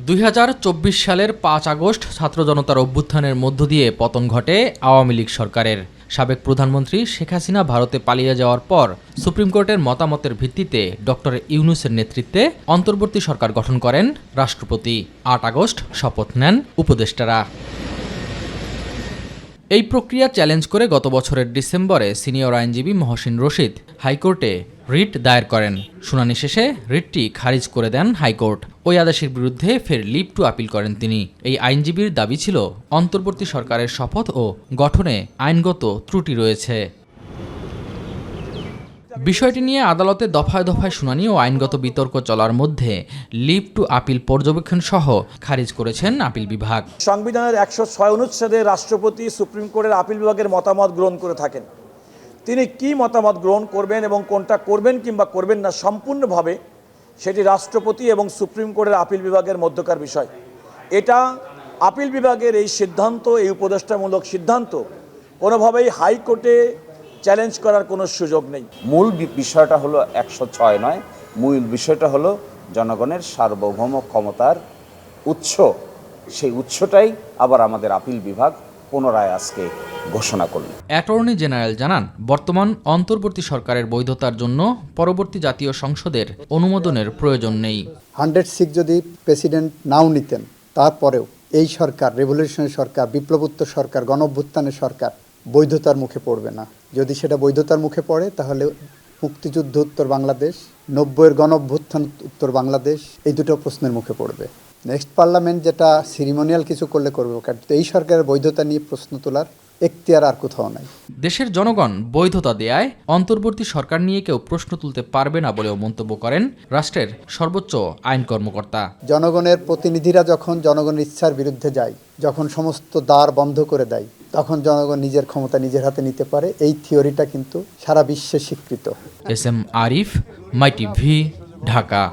2024 সালের 5 আগস্ট ছাত্র জনতার অভ্যুত্থানের মধ্য দিয়ে পতন ঘটে আওয়ামী লীগ সরকারের। সাবেক প্রধানমন্ত্রী শেখ হাসিনা ভারতে পালিয়ে যাওয়ার পর সুপ্রিম কোর্টের মতামতের ভিত্তিতে ডক্টর ইউনূসের নেতৃত্বে অন্তর্বর্তী সরকার গঠন করেন রাষ্ট্রপতি। 8 আগস্ট শপথ নেন উপদেষ্টারা। এই প্রক্রিয়া চ্যালেঞ্জ করে গত বছরের ডিসেম্বরে সিনিয়র আইনজীবী মহসিন রশিদ হাইকোর্টে রিট দায়ের করেন। শুনানি শেষে রিটটি খারিজ করে দেন হাইকোর্ট। ওই আদেশের বিরুদ্ধে ফের লিভ টু আপিল করেন তিনি। এই আইনজীবীর দাবি ছিল, অন্তর্বর্তী সরকারের শপথ ও গঠনে আইনগত ত্রুটি রয়েছে। বিষয়টি নিয়ে আদালতে দফায় দফায় শুনানি ও আইনগত বিতর্ক চলার মধ্যে লিভ টু আপিল পর্যবেক্ষণ সহ খারিজ করেছেন আপিল বিভাগ। সংবিধানের 106 অনুচ্ছেদে রাষ্ট্রপতি সুপ্রিম কোর্টের আপিল বিভাগের মতামত গ্রহণ করে থাকেন। তিনি কি মতামত গ্রহণ করবেন এবং কোনটা করবেন কিংবা করবেন না, সম্পূর্ণভাবে সেটি রাষ্ট্রপতি এবং সুপ্রিম কোর্টের আপিল বিভাগের মধ্যকার বিষয়। এটা আপিল বিভাগের এই সিদ্ধান্ত, এই উপদেষ্টামূলক সিদ্ধান্ত কোনোভাবেই হাইকোর্টে চ্যালেঞ্জ করার কোনো সুযোগ নেই। মূল বিষয়টা হলো 106 নয়, মূল বিষয়টা হলো জনগণের সার্বভৌম ক্ষমতার উৎস। সেই উৎসটাই আবার আমাদের আপিল বিভাগ পুনরায় আজকে ঘোষণা করল। অ্যাটর্নি জেনারেল জানান, বর্তমান অন্তর্বর্তী সরকারের বৈধতার জন্য পরবর্তী জাতীয় সংসদের অনুমোদনের প্রয়োজন নেই। 106 যদি প্রেসিডেন্ট নাও নিতেন, তারপরেও এই সরকার, রেভলিউশনারি সরকার, বিপ্লবোত্তর সরকার, গণঅভ্যুত্থানের সরকার বৈধতার মুখে পড়বে না। যদি সেটা বৈধতার মুখে পড়ে, তাহলে মুক্তিযুদ্ধ উত্তর বাংলাদেশ, 90-এর গণঅভ্যুত্থান উত্তর বাংলাদেশ, এই দুটো প্রশ্নের মুখে পড়বে। নেক্সট পার্লামেন্ট যেটা সিরিমোনিয়াল কিছু করলে করবে, কারণ এই সরকারের বৈধতা নিয়ে প্রশ্ন তোলার এখতিয়ার আর কোথাও নাই। দেশের জনগণ বৈধতা দেয়ায় অন্তর্বর্তী সরকার নিয়ে কেউ প্রশ্ন তুলতে পারবে না বলেও মন্তব্য করেন রাষ্ট্রের সর্বোচ্চ আইন কর্মকর্তা। জনগণের প্রতিনিধিরা যখন জনগণের ইচ্ছার বিরুদ্ধে যায়, যখন সমস্ত দ্বার বন্ধ করে দেয়, তখন জনগণ নিজের ক্ষমতা নিজের হাতে নিতে পারে। এই থিওরিটা কিন্তু সারা বিশ্বে স্বীকৃত। SM আরিফ, মাই টিভি, ঢাকা।